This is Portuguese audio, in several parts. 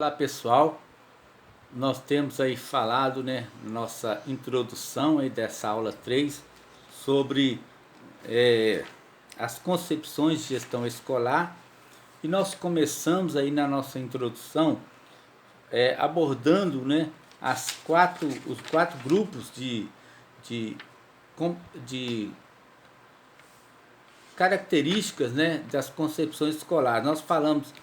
Olá pessoal, nós temos aí falado, nossa introdução aí dessa aula 3 sobre as concepções de gestão escolar, e nós começamos aí na nossa introdução abordando os quatro grupos de, de características, das concepções escolares. Nós falamos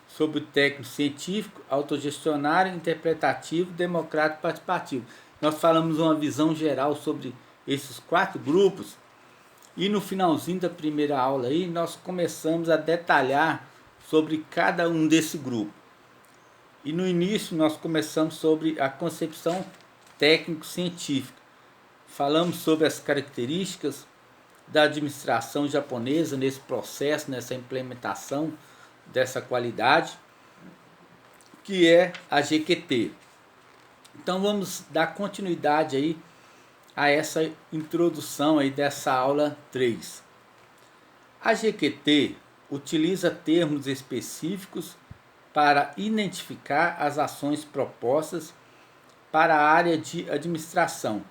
sobre o técnico científico, autogestionário, interpretativo, democrático e participativo. Nós falamos uma visão geral sobre esses quatro grupos, e no finalzinho da primeira aula aí nós começamos a detalhar sobre cada um desse grupo. E no início nós começamos sobre a concepção técnico-científica. Falamos sobre as características da administração japonesa nesse processo, nessa implementação dessa qualidade, que é a GQT. Então vamos dar continuidade aí a essa introdução aí dessa aula 3. A GQT utiliza termos específicos para identificar as ações propostas para a área de administração.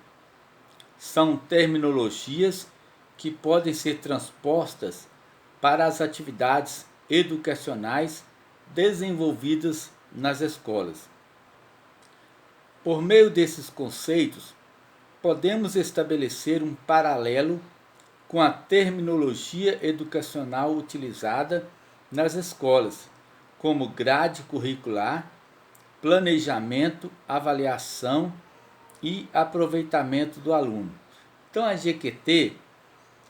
São terminologias que podem ser transpostas para as atividades educacionais desenvolvidas nas escolas. Por meio desses conceitos, podemos estabelecer um paralelo com a terminologia educacional utilizada nas escolas, como grade curricular, planejamento, avaliação e aproveitamento do aluno. Então a GQT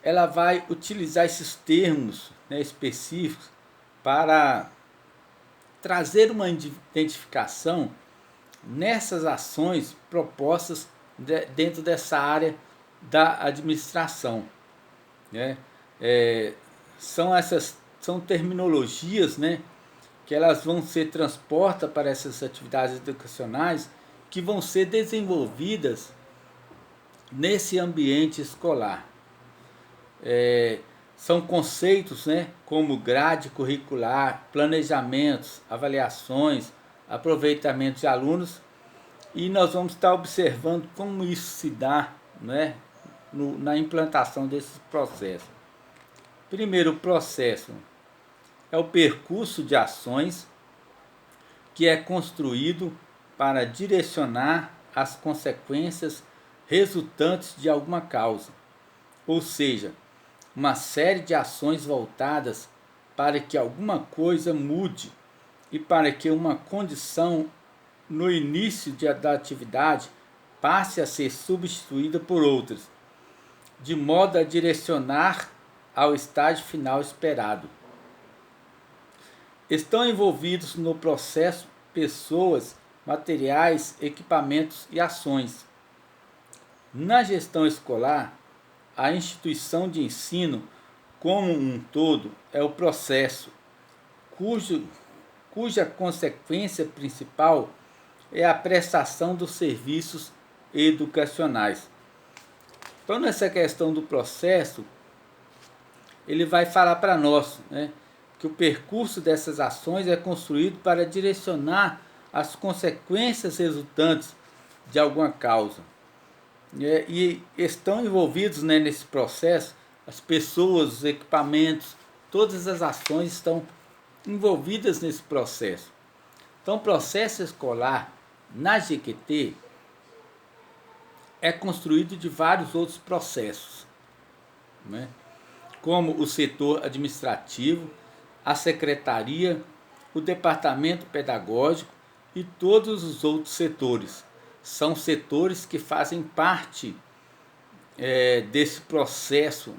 ela vai utilizar esses termos específicos para trazer uma identificação nessas ações propostas dentro dessa área da administração. São terminologias que elas vão ser transpostas para essas atividades educacionais que vão ser desenvolvidas nesse ambiente escolar. São conceitos como grade curricular, planejamentos, avaliações, aproveitamento de alunos, e nós vamos estar observando como isso se dá na implantação desses processos. Primeiro processo é o percurso de ações, que é construído para direcionar as consequências resultantes de alguma causa, ou seja, uma série de ações voltadas para que alguma coisa mude e para que uma condição no início da atividade passe a ser substituída por outras, de modo a direcionar ao estágio final esperado. Estão envolvidos no processo pessoas, materiais, equipamentos e ações. Na gestão escolar, a instituição de ensino como um todo é o processo, cuja consequência principal é a prestação dos serviços educacionais. Então, nessa questão do processo, ele vai falar para nós que o percurso dessas ações é construído para direcionar as consequências resultantes de alguma causa. E estão envolvidos nesse processo as pessoas, os equipamentos, todas as ações estão envolvidas nesse processo. Então, o processo escolar na GQT é construído de vários outros processos, como o setor administrativo, a secretaria, o departamento pedagógico e todos os outros setores. São setores que fazem parte desse processo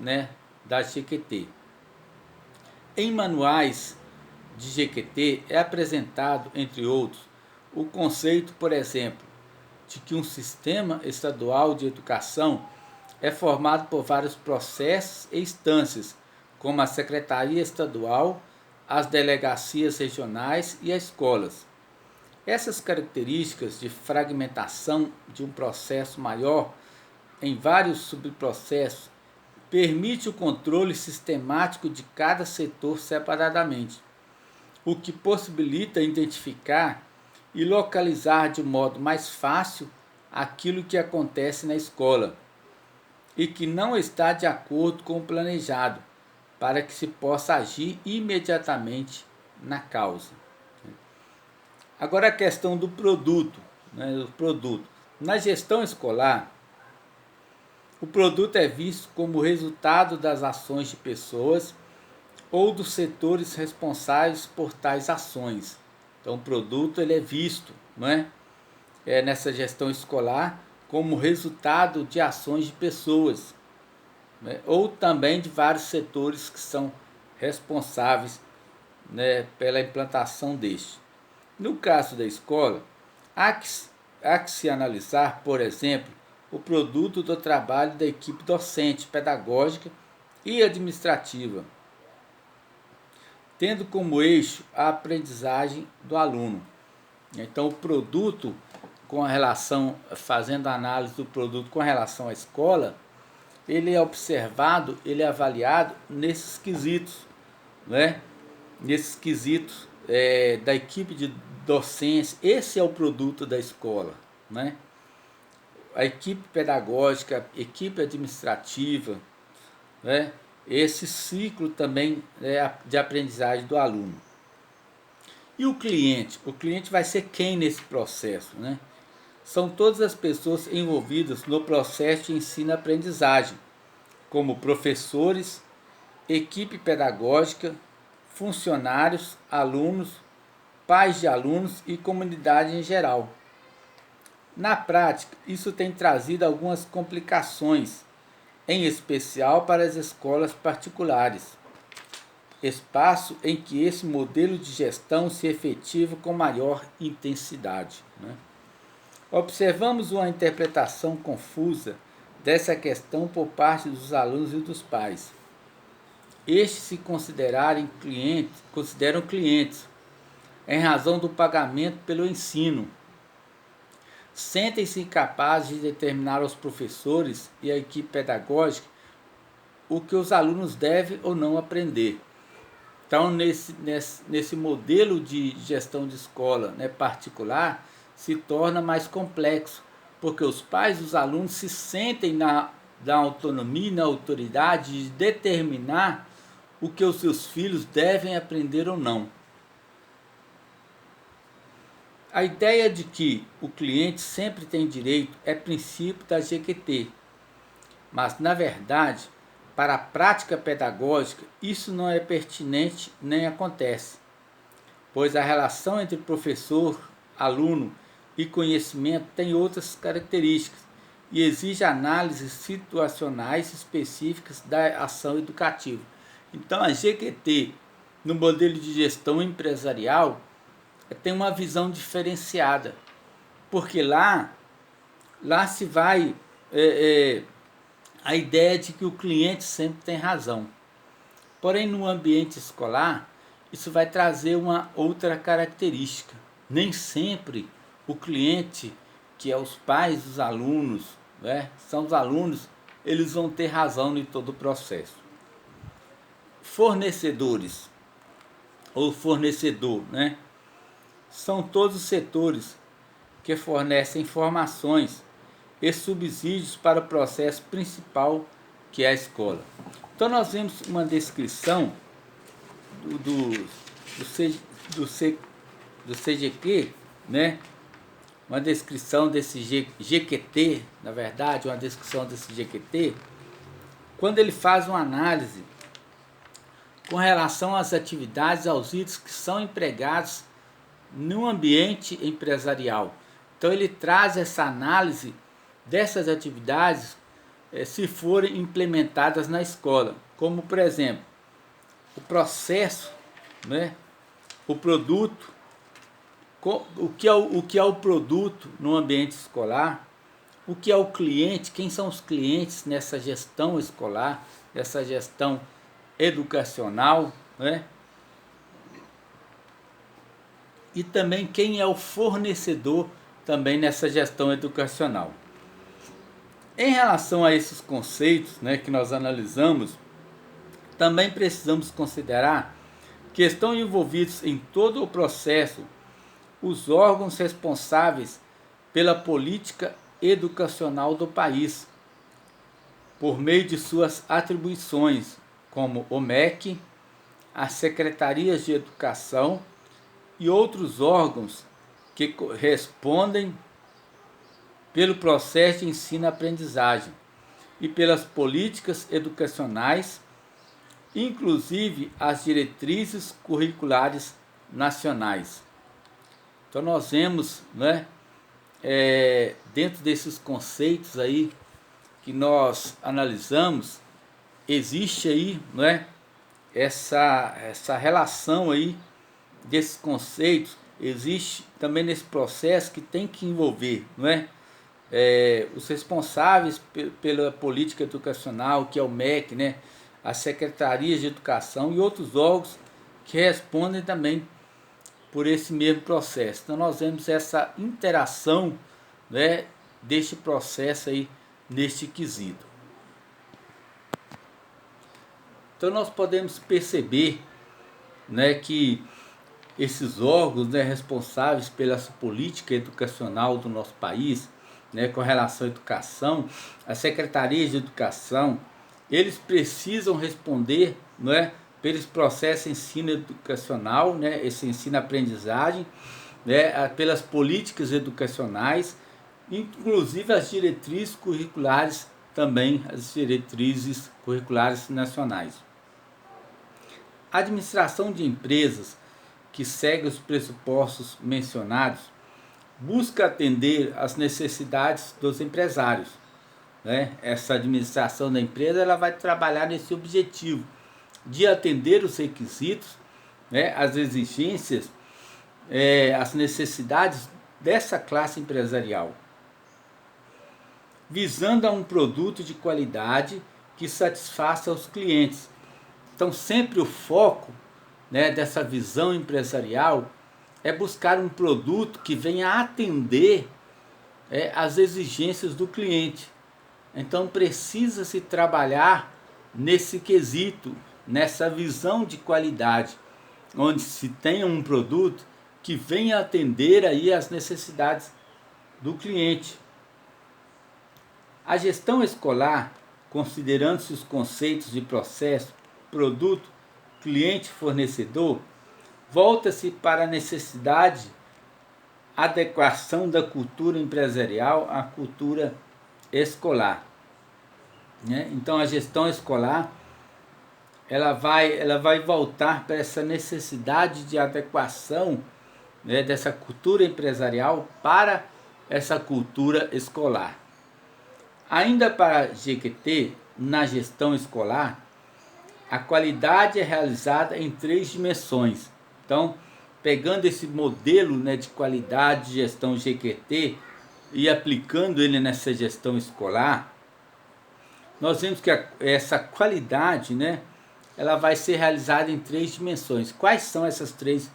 da GQT. Em manuais de GQT é apresentado, entre outros, o conceito, por exemplo, de que um sistema estadual de educação é formado por vários processos e instâncias, como a Secretaria Estadual, as delegacias regionais e as escolas. Essas características de fragmentação de um processo maior em vários subprocessos permite o controle sistemático de cada setor separadamente. o que possibilita identificar e localizar de modo mais fácil aquilo que acontece na escola e que não está de acordo com o planejado, para que se possa agir imediatamente na causa. Agora a questão do produto, né, do produto. Na gestão escolar, o produto é visto como resultado das ações de pessoas ou dos setores responsáveis por tais ações. Então o produto ele é visto, não é? Nessa gestão escolar como resultado de ações de pessoas, né? Ou também de vários setores que são responsáveis, né, pela implantação deste. No caso da escola, há que se analisar, por exemplo, o produto do trabalho da equipe docente, pedagógica e administrativa, tendo como eixo a aprendizagem do aluno. Então, o produto com a relação, fazendo a análise do produto com relação à escola, ele é observado, ele é avaliado nesses quesitos, né? Nesses quesitos da equipe de docência. Esse é o produto da escola, né? A equipe pedagógica, a equipe administrativa, né? Esse ciclo também de aprendizagem do aluno. E o cliente? O cliente vai ser quem nesse processo, né? São todas as pessoas envolvidas no processo de ensino-aprendizagem, como professores, equipe pedagógica, funcionários, alunos, pais de alunos e comunidade em geral. Na prática, isso tem trazido algumas complicações, em especial para as escolas particulares, espaço em que esse modelo de gestão se efetiva com maior intensidade, né? Observamos uma interpretação confusa dessa questão por parte dos alunos e dos pais. Estes se consideram clientes em razão do pagamento pelo ensino. Sentem-se incapazes de determinar aos professores e à equipe pedagógica o que os alunos devem ou não aprender. Então, nesse modelo de gestão de escola, né, particular, se torna mais complexo, porque os pais e os alunos se sentem na autonomia e na autoridade de determinar o que os seus filhos devem aprender ou não. A ideia de que o cliente sempre tem direito é princípio da GQT, mas, na verdade, para a prática pedagógica, isso não é pertinente nem acontece, pois a relação entre professor, aluno e conhecimento tem outras características e exige análises situacionais específicas da ação educativa. Então, a GQT, no modelo de gestão empresarial, tem uma visão diferenciada, porque lá se vai a ideia de que o cliente sempre tem razão. Porém, no ambiente escolar, isso vai trazer uma outra característica. Nem sempre o cliente, que é os pais dos alunos, né, são os alunos, eles vão ter razão em todo o processo. Fornecedores, ou fornecedor, né, são todos os setores que fornecem informações e subsídios para o processo principal, que é a escola. Então nós vemos uma descrição do CGQ, né? Uma descrição desse GQT, na verdade, uma descrição desse GQT, quando ele faz uma análise com relação às atividades, aos itens que são empregados no ambiente empresarial. Então ele traz essa análise dessas atividades se forem implementadas na escola, como por exemplo, o processo, né? O produto, o que é o produto no ambiente escolar, o que é o cliente, quem são os clientes nessa gestão escolar, nessa gestão educacional, né? E também quem é o fornecedor também nessa gestão educacional. Em relação a esses conceitos, né, que nós analisamos, também precisamos considerar que estão envolvidos em todo o processo os órgãos responsáveis pela política educacional do país, por meio de suas atribuições, como o MEC, as secretarias de educação e outros órgãos que respondem pelo processo de ensino-aprendizagem e pelas políticas educacionais, inclusive as diretrizes curriculares nacionais. Então nós vemos, né, dentro desses conceitos aí que nós analisamos, existe aí, né, essa relação aí desses conceitos, existe também nesse processo que tem que envolver, não é? Os responsáveis pela política educacional, que é o MEC, né, as secretarias de educação e outros órgãos que respondem também por esse mesmo processo. Então nós vemos essa interação, né, deste processo aí, neste quesito. Então nós podemos perceber, né, que esses órgãos, né, responsáveis pela política educacional do nosso país, né, com relação à educação, as secretarias de educação, eles precisam responder, né, pelos processos de ensino educacional, né, esse ensino-aprendizagem, né, pelas políticas educacionais, inclusive as diretrizes curriculares também, as diretrizes curriculares nacionais. A administração de empresas que segue os pressupostos mencionados busca atender às necessidades dos empresários, né? Essa administração da empresa ela vai trabalhar nesse objetivo de atender os requisitos, né, as exigências, as necessidades dessa classe empresarial, visando a um produto de qualidade que satisfaça os clientes. Então sempre o foco, né, dessa visão empresarial é buscar um produto que venha atender as exigências do cliente. Então precisa-se trabalhar nesse quesito, nessa visão de qualidade, onde se tenha um produto que venha atender aí as necessidades do cliente. A gestão escolar, considerando-se os conceitos de processo, produto, cliente, fornecedor, volta-se para a necessidade, adequação da cultura empresarial à cultura escolar, né? Então a gestão escolar ela vai voltar para essa necessidade de adequação, né, dessa cultura empresarial para essa cultura escolar. Ainda para a GQT, na gestão escolar, a qualidade é realizada em 3 dimensões. Então, pegando esse modelo, né, de qualidade de gestão GQT e aplicando ele nessa gestão escolar, nós vemos que essa qualidade, né, ela vai ser realizada em 3 dimensões. Quais são essas 3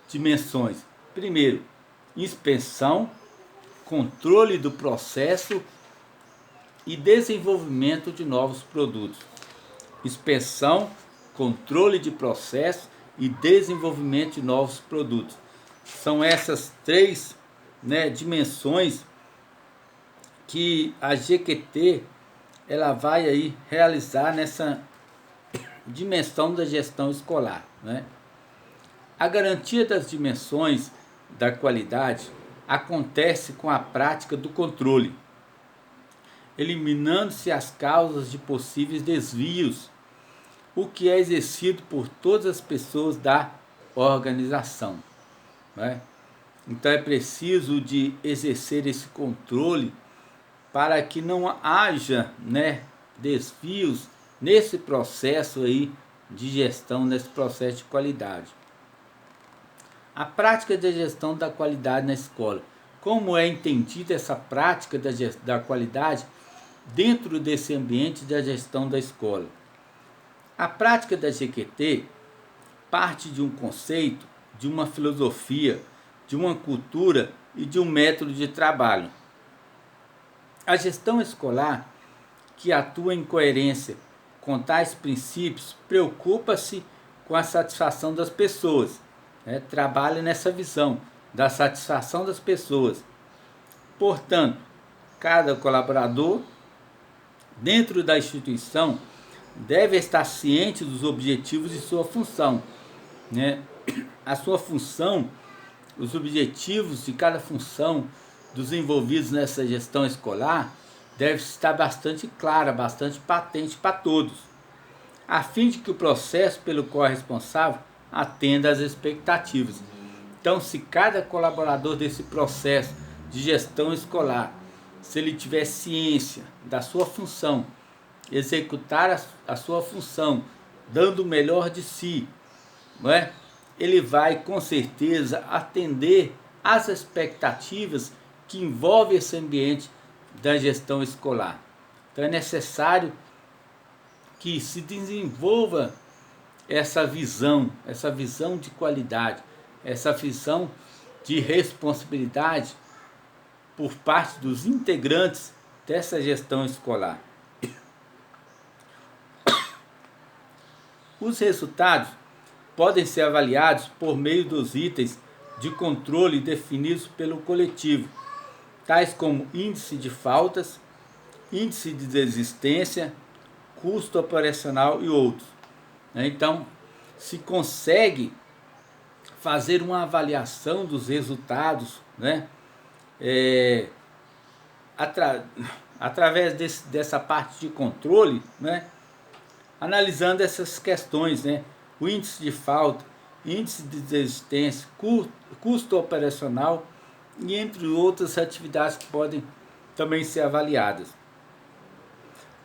dimensões? Primeiro, inspeção, controle do processo e desenvolvimento de novos produtos. Inspeção, controle de processo e desenvolvimento de novos produtos. São essas 3, né, dimensões que a GQT ela vai aí realizar nessa dimensão da gestão escolar, né? A garantia das dimensões da qualidade acontece com a prática do controle, eliminando-se as causas de possíveis desvios, o que é exercido por todas as pessoas da organização, né? Então é preciso de exercer esse controle para que não haja, né, desvios nesse processo aí de gestão, nesse processo de qualidade. A prática da gestão da qualidade na escola. Como é entendida essa prática da qualidade dentro desse ambiente da gestão da escola? A prática da GQT parte de um conceito, de uma filosofia, de uma cultura e de um método de trabalho. A gestão escolar, que atua em coerência com tais princípios, preocupa-se com a satisfação das pessoas, né? Trabalha nessa visão da satisfação das pessoas. Portanto, cada colaborador dentro da instituição deve estar ciente dos objetivos de sua função, né? A sua função, os objetivos de cada função dos envolvidos nessa gestão escolar deve estar bastante clara, bastante patente para todos, a fim de que o processo pelo qual é responsável atenda às expectativas. Então, se cada colaborador desse processo de gestão escolar, se ele tiver ciência da sua função, executar a sua função, dando o melhor de si, não é? Ele vai com certeza atender às expectativas que envolvem esse ambiente da gestão escolar. Então é necessário que se desenvolva essa visão de qualidade, essa visão de responsabilidade por parte dos integrantes dessa gestão escolar. Os resultados podem ser avaliados por meio dos itens de controle definidos pelo coletivo, tais como índice de faltas, índice de desistência, custo operacional e outros. Então, se consegue fazer uma avaliação dos resultados, né? Através dessa parte de controle, né? Analisando essas questões, né? O índice de falta, índice de desistência, custo operacional e entre outras atividades que podem também ser avaliadas.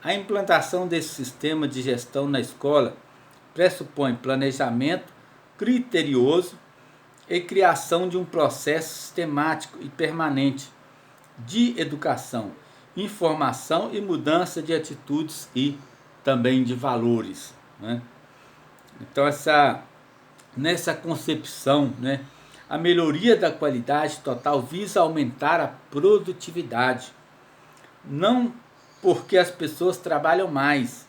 A implantação desse sistema de gestão na escola pressupõe planejamento criterioso e criação de um processo sistemático e permanente de educação, informação e mudança de atitudes e também de valores, né? Então, nessa concepção, né, a melhoria da qualidade total visa aumentar a produtividade, não porque as pessoas trabalham mais,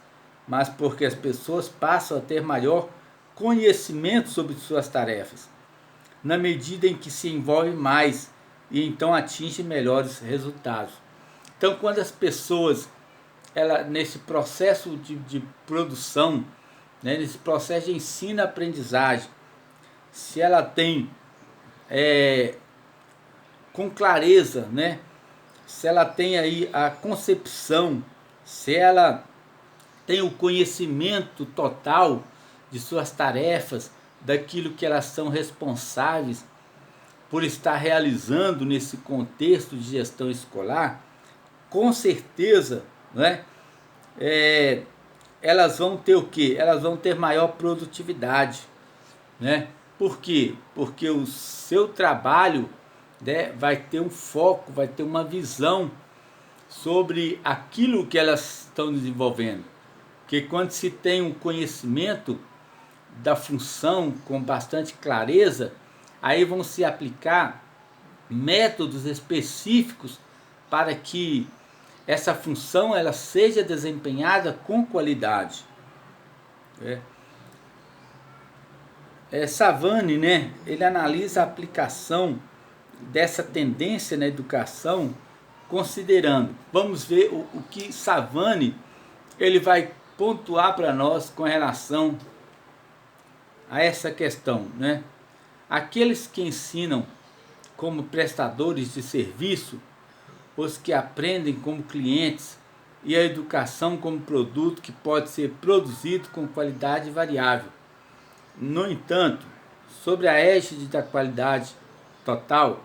mas porque as pessoas passam a ter maior conhecimento sobre suas tarefas, na medida em que se envolvem mais e então atingem melhores resultados. Então, quando as pessoas, nesse processo de produção, né, nesse processo de ensino-aprendizagem, se ela tem com clareza, né, se ela tem aí a concepção, se ela tem o conhecimento total de suas tarefas, daquilo que elas são responsáveis por estar realizando nesse contexto de gestão escolar, com certeza, né, elas vão ter o quê? Elas vão ter maior produtividade, né? Por quê? Porque o seu trabalho, né, vai ter um foco, vai ter uma visão sobre aquilo que elas estão desenvolvendo. Porque quando se tem um conhecimento da função com bastante clareza, aí vão se aplicar métodos específicos para que essa função ela seja desempenhada com qualidade. Savani, né, ele analisa a aplicação dessa tendência na educação, considerando, vamos ver o que Savani ele vai pontuar para nós com relação a essa questão, né? Aqueles que ensinam como prestadores de serviço, os que aprendem como clientes e a educação como produto que pode ser produzido com qualidade variável. No entanto, sobre a égide da qualidade total,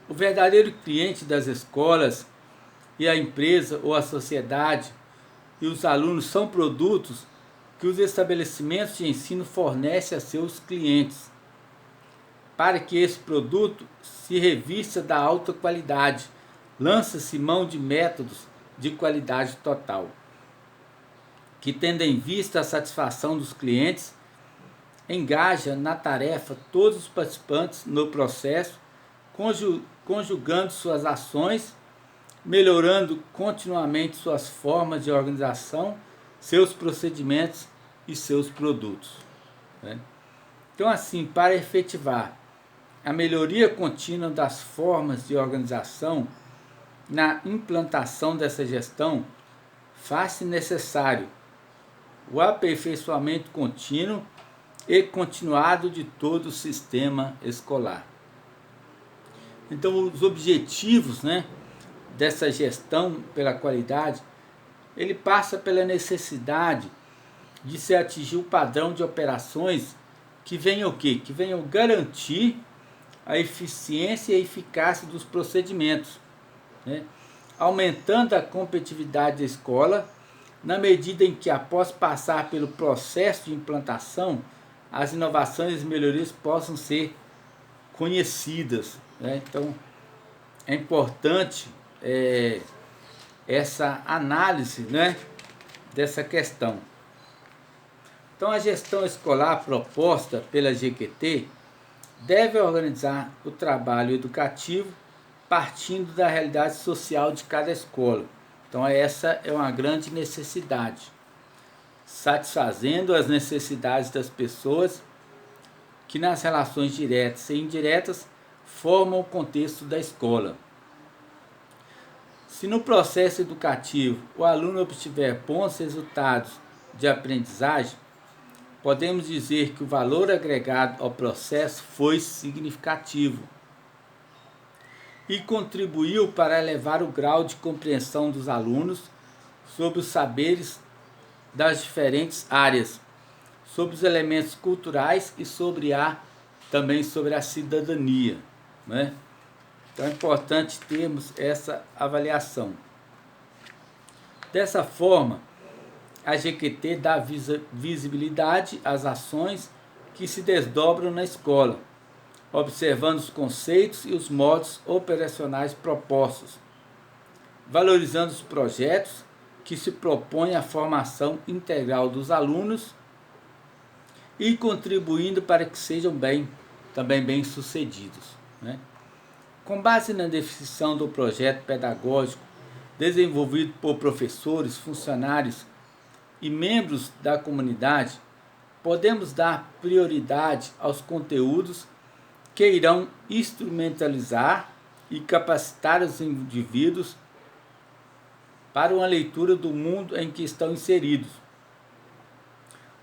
o verdadeiro cliente das escolas e a empresa ou a sociedade e os alunos são produtos que os estabelecimentos de ensino fornecem a seus clientes, para que esse produto se revista da alta qualidade, lança-se mão de métodos de qualidade total, que tendo em vista a satisfação dos clientes, engaja na tarefa todos os participantes no processo, conjugando suas ações, melhorando continuamente suas formas de organização, seus procedimentos e seus produtos. né? Então, assim, para efetivar a melhoria contínua das formas de organização na implantação dessa gestão, faz-se necessário o aperfeiçoamento contínuo e continuado de todo o sistema escolar. Então, os objetivos, né, dessa gestão pela qualidade, ele passa pela necessidade de se atingir o padrão de operações que venham o quê? Que venham garantir a eficiência e a eficácia dos procedimentos, né? Aumentando a competitividade da escola, na medida em que, após passar pelo processo de implantação, as inovações e melhorias possam ser conhecidas, né? Então, é importante essa análise, né, dessa questão. Então, a gestão escolar proposta pela GQT deve organizar o trabalho educativo partindo da realidade social de cada escola. Então, essa é uma grande necessidade, satisfazendo as necessidades das pessoas que nas relações diretas e indiretas formam o contexto da escola. Se no processo educativo o aluno obtiver bons resultados de aprendizagem, podemos dizer que o valor agregado ao processo foi significativo e contribuiu para elevar o grau de compreensão dos alunos sobre os saberes das diferentes áreas, sobre os elementos culturais e também sobre a cidadania, né? Então é importante termos essa avaliação. Dessa forma, a GQT dá visibilidade às ações que se desdobram na escola, observando os conceitos e os modos operacionais propostos, valorizando os projetos que se propõem à formação integral dos alunos e contribuindo para que sejam também bem-sucedidos, né? Com base na definição do projeto pedagógico desenvolvido por professores, funcionários e membros da comunidade, podemos dar prioridade aos conteúdos que irão instrumentalizar e capacitar os indivíduos para uma leitura do mundo em que estão inseridos,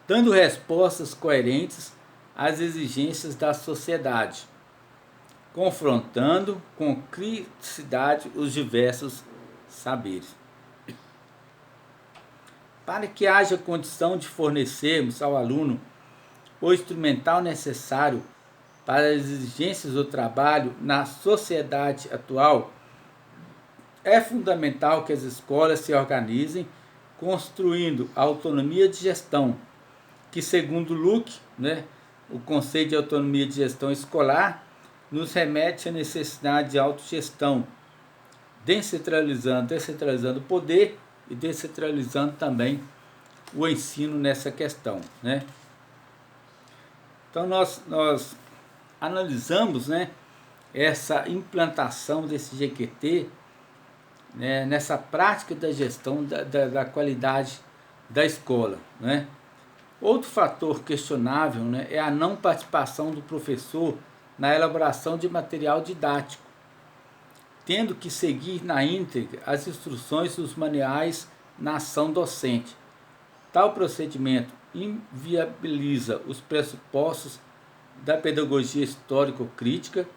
dando respostas coerentes às exigências da sociedade, confrontando com criticidade os diversos saberes. Para que haja condição de fornecermos ao aluno o instrumental necessário para as exigências do trabalho na sociedade atual, é fundamental que as escolas se organizem construindo a autonomia de gestão, que segundo Luke, né, o conceito de autonomia de gestão escolar, nos remete à necessidade de autogestão, descentralizando o poder e descentralizando também o ensino nessa questão, né? Então nós analisamos, né, essa implantação desse GQT, né, nessa prática da gestão da qualidade da escola, né? Outro fator questionável, né, é a não participação do professor na elaboração de material didático, tendo que seguir na íntegra as instruções dos manuais na ação docente. Tal procedimento inviabiliza os pressupostos da pedagogia histórico-crítica,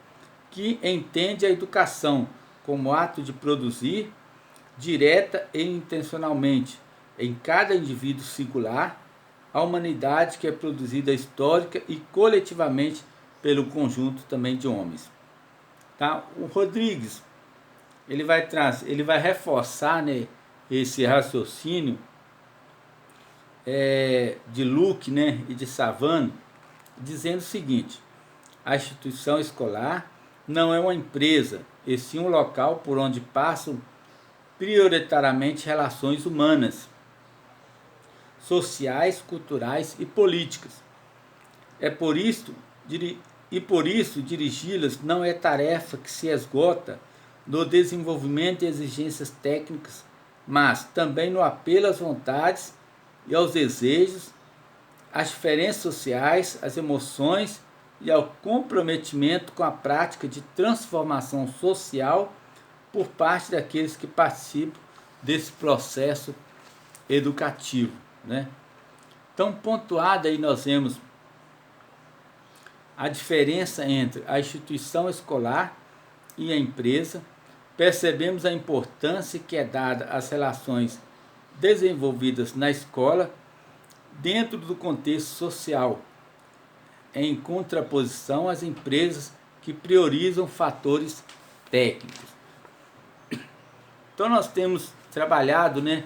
que entende a educação como ato de produzir, direta e intencionalmente, em cada indivíduo singular, a humanidade que é produzida histórica e coletivamente pelo conjunto também de homens. Tá? O Rodrigues, ele vai reforçar, né, esse raciocínio de Luke, né, e de Savano, dizendo o seguinte: a instituição escolar não é uma empresa, e sim um local por onde passam prioritariamente relações humanas, sociais, culturais e políticas. Por isso, dirigi-las não é tarefa que se esgota no desenvolvimento de exigências técnicas, mas também no apelo às vontades e aos desejos, às diferenças sociais, às emoções e ao comprometimento com a prática de transformação social por parte daqueles que participam desse processo educativo, né? Então, pontuado aí nós vemos a diferença entre a instituição escolar e a empresa, percebemos a importância que é dada às relações desenvolvidas na escola dentro do contexto social, em contraposição às empresas que priorizam fatores técnicos. Então nós temos trabalhado, né,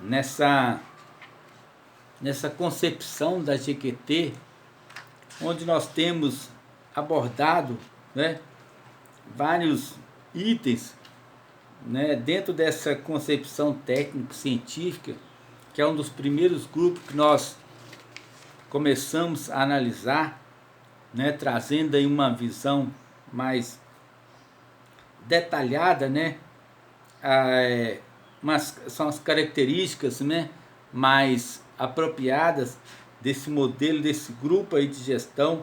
nessa concepção da GQT, onde nós temos abordado, né, vários itens, né, dentro dessa concepção técnico-científica, que é um dos primeiros grupos que nós começamos a analisar, né, trazendo aí uma visão mais detalhada, né, são as características, né, mais apropriadas desse modelo, desse grupo aí de gestão,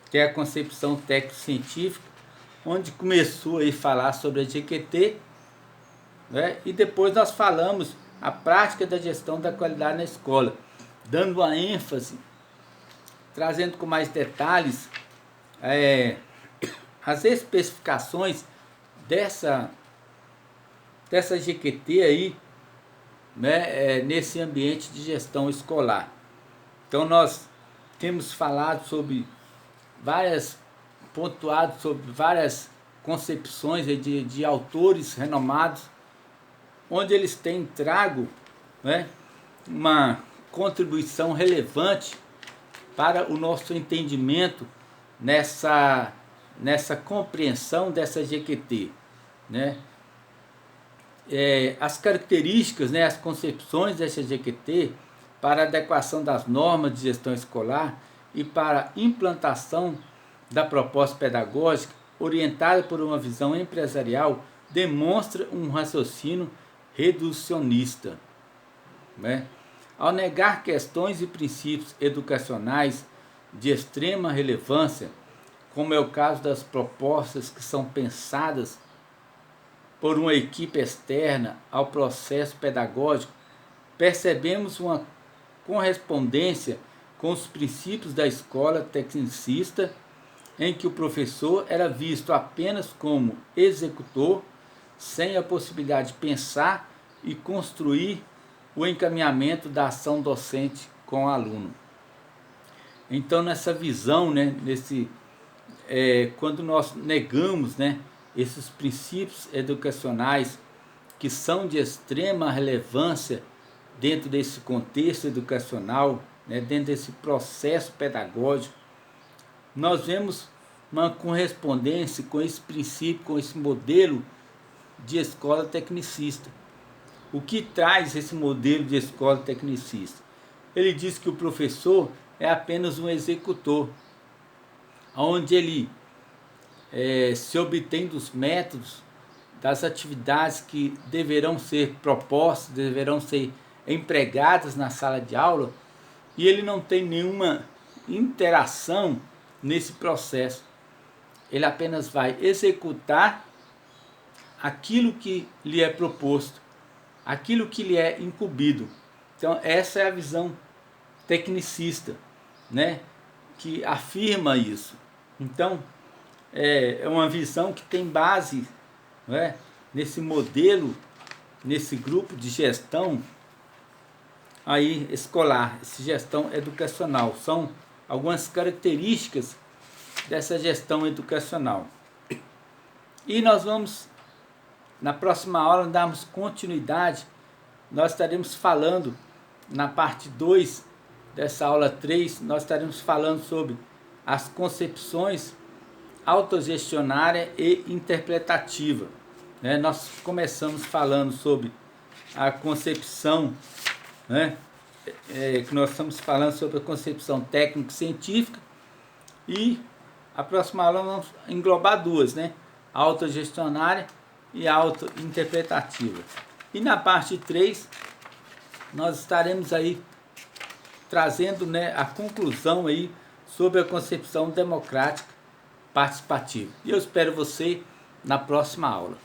que é a concepção técnico-científica, onde começou aí a falar sobre a GQT, né, e depois nós falamos a prática da gestão da qualidade na escola, dando uma ênfase, trazendo com mais detalhes as especificações dessa GQT aí, né, nesse ambiente de gestão escolar. Então nós temos falado pontuado sobre várias concepções de autores renomados, onde eles têm trago, né, uma contribuição relevante para o nosso entendimento nessa compreensão dessa GQT, né? As características, né, as concepções dessa GQT para a adequação das normas de gestão escolar e para a implantação da proposta pedagógica orientada por uma visão empresarial demonstra um raciocínio reducionista, né? Ao negar questões e princípios educacionais de extrema relevância, como é o caso das propostas que são pensadas por uma equipe externa ao processo pedagógico, percebemos uma correspondência com os princípios da escola tecnicista, em que o professor era visto apenas como executor, sem a possibilidade de pensar e construir o encaminhamento da ação docente com o aluno. Então, nessa visão, né, quando nós negamos, né, esses princípios educacionais que são de extrema relevância dentro desse contexto educacional, né, dentro desse processo pedagógico, nós vemos uma correspondência com esse princípio, com esse modelo de escola tecnicista. O que traz esse modelo de escola tecnicista? Ele diz que o professor é apenas um executor, onde ele se obtém dos métodos, das atividades que deverão ser propostas, deverão ser empregadas na sala de aula, e ele não tem nenhuma interação nesse processo. Ele apenas vai executar aquilo que lhe é proposto, aquilo que lhe é incumbido. Então essa é a visão tecnicista, né, que afirma isso. Então é uma visão que tem base, né, nesse modelo, nesse grupo de gestão aí escolar, essa gestão educacional. São algumas características dessa gestão educacional. E nós vamos, na próxima aula, darmos continuidade. Nós estaremos falando, na parte 2 dessa aula 3, nós estaremos falando sobre as concepções autogestionária e interpretativa, né? Nós começamos falando sobre a concepção, né? Que nós estamos falando sobre a concepção técnico-científica, e a próxima aula vamos englobar duas, né? A autogestionária e a autointerpretativa. E na parte 3 nós estaremos aí trazendo, né, a conclusão aí sobre a concepção democrática participativa. E eu espero você na próxima aula.